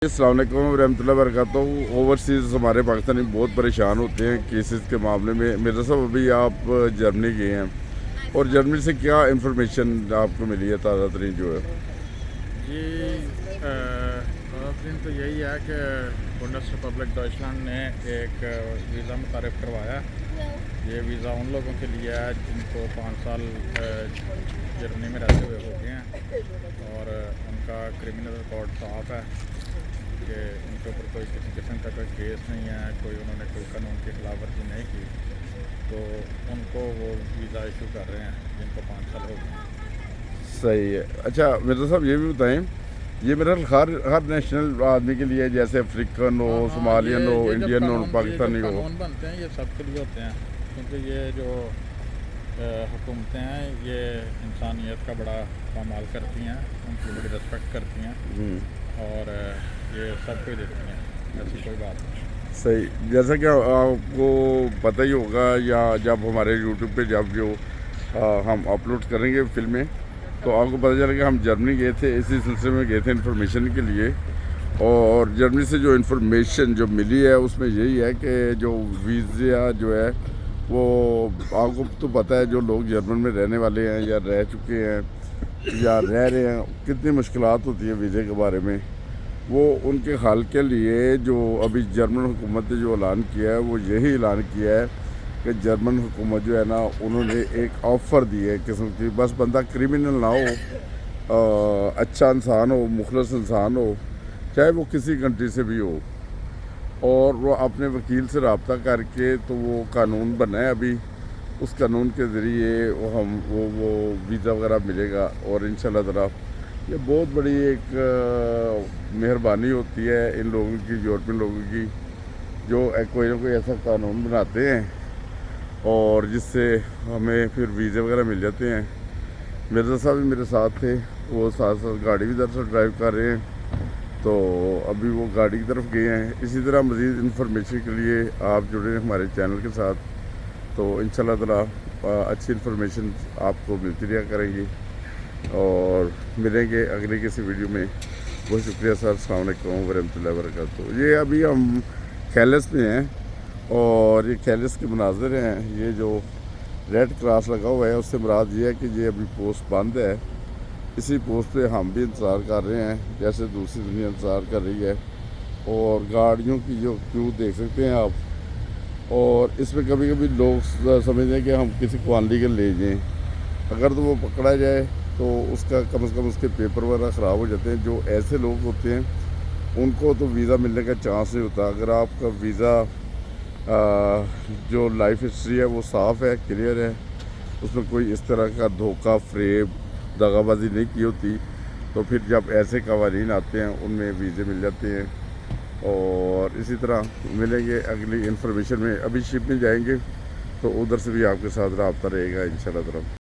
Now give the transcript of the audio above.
अस्सलाम वालेकुम रहमतुल्लाहि व बरकातहू। ओवरसीज़ हमारे पाकिस्तानी बहुत परेशान होते हैं केसेस के मामले में। मिर्ज़ा साहब अभी आप जर्मनी गए हैं और जर्मनी से क्या इंफॉर्मेशन आपको मिली है ताज़ा तरीन जो है? जी दिन तो यही है कि बुंडस रिपब्लिक डॉइचलैंड ने एक वीज़ा मुतारिफ करवाया। ये वीज़ा उन लोगों के लिए है जिनको 5 साल जर्मनी में रहते हुए हो गए हैं और उनका क्रिमिनल रिकॉर्ड साफ है कि उनके ऊपर कोई किसी किस्म का कोई केस नहीं है, उन्होंने कोई कानून की खिलाफ वर्जी नहीं की, तो उनको वो वीज़ा इशू कर रहे हैं जिनको 5 साल हो गए। सही है। अच्छा मिर्ज़ा साहब ये भी बताएं, ये मेरा हर नेशनल आदमी के लिए, जैसे अफ्रीकन हो, सोमालियन हो, इंडियन हो, पाकिस्तानी हो? कानून बनते हैं ये सबके लिए होते हैं, क्योंकि ये जो हुकूमतें हैं ये इंसानियत का बड़ा पामाल करती हैं, उनकी बड़ी रिस्पेक्ट करती हैं और ये सबको देती हैं, ऐसी कोई बात नहीं। सही। जैसा कि आपको पता ही होगा, या जब हमारे यूट्यूब पे जब जो हम अपलोड करेंगे फिल्में, तो आपको पता चला कि हम जर्मनी गए थे, इसी सिलसिले में गए थे इन्फॉर्मेशन के लिए। और जर्मनी से जो इन्फॉर्मेशन जो मिली है उसमें यही है कि जो वीज़ा जो है वो, आपको तो पता है जो लोग जर्मन में रहने वाले हैं या रह चुके हैं या रह रहे हैं, कितनी मुश्किलात होती है वीज़े के बारे में। वो उनके हाल के लिए जो अभी जर्मन हुकूमत ने जो ऐलान किया है वो यही ऐलान किया है कि जर्मन हुकूमत जो है ना, उन्होंने एक ऑफ़र दी है किस्म की, बस बंदा क्रिमिनल ना हो, अच्छा इंसान हो, मुखलस इंसान हो, चाहे वो किसी कंट्री से भी हो, और वो अपने वकील से रब्ता करके तो वो कानून बना है अभी, उस कानून के ज़रिए वो वीज़ा वगैरह मिलेगा। और इंशाल्लाह ताला ये बहुत बड़ी एक मेहरबानी होती है इन लोगों की, यूरोपियन लोगों की, जो कोई ना कोई ऐसा कानून बनाते हैं और जिससे हमें फिर वीज़े वगैरह मिल जाते हैं। मिर्ज़ा साहब भी मेरे साथ थे, वो साथ साथ गाड़ी भी दरअसल ड्राइव कर रहे हैं, तो अभी वो गाड़ी की तरफ गए हैं। इसी तरह मज़ीद इन्फॉर्मेशन के लिए आप जुड़े हमारे चैनल के साथ, तो इंशाल्लाह ताला अच्छी इन्फॉर्मेशन आपको मिलती रहा करेंगी और मिलेंगे अगले किसी वीडियो में। बहुत शुक्रिया सर। अस्सलाम वालेकुम वरहमतुल्लाहि वबरकातुहू। ये अभी हम खैलस में हैं और ये खैलस के मनाज़र हैं। ये जो रेड क्रॉस लगा हुआ है उससे मुराद ये है कि ये अभी पोस्ट बंद है। इसी पोस्ट पे हम भी इंतज़ार कर रहे हैं, जैसे दूसरी दुनिया इंतज़ार कर रही है। और गाड़ियों की जो क्यू देख सकते हैं आप, और इसमें कभी कभी लोग समझते हैं कि हम किसी को अनलीगल ले जाएँ, अगर तो वो पकड़ा जाए तो उसका कम से कम उसके पेपर वगैरह ख़राब हो जाते हैं। जो ऐसे लोग होते हैं उनको तो वीज़ा मिलने का चांस नहीं होता। अगर आपका वीज़ा जो लाइफ हिस्ट्री है वो साफ़ है, क्लियर है, उसमें कोई इस तरह का धोखा, फ्रेब, दगाबाजी नहीं की होती, तो फिर जब ऐसे कवानीन आते हैं उनमें वीज़े मिल जाते हैं। और इसी तरह मिलेंगे अगली इन्फॉर्मेशन में। अभी शिप में जाएंगे तो उधर से भी आपके साथ रब्ता रहेगा इंशाल्लाह ताला।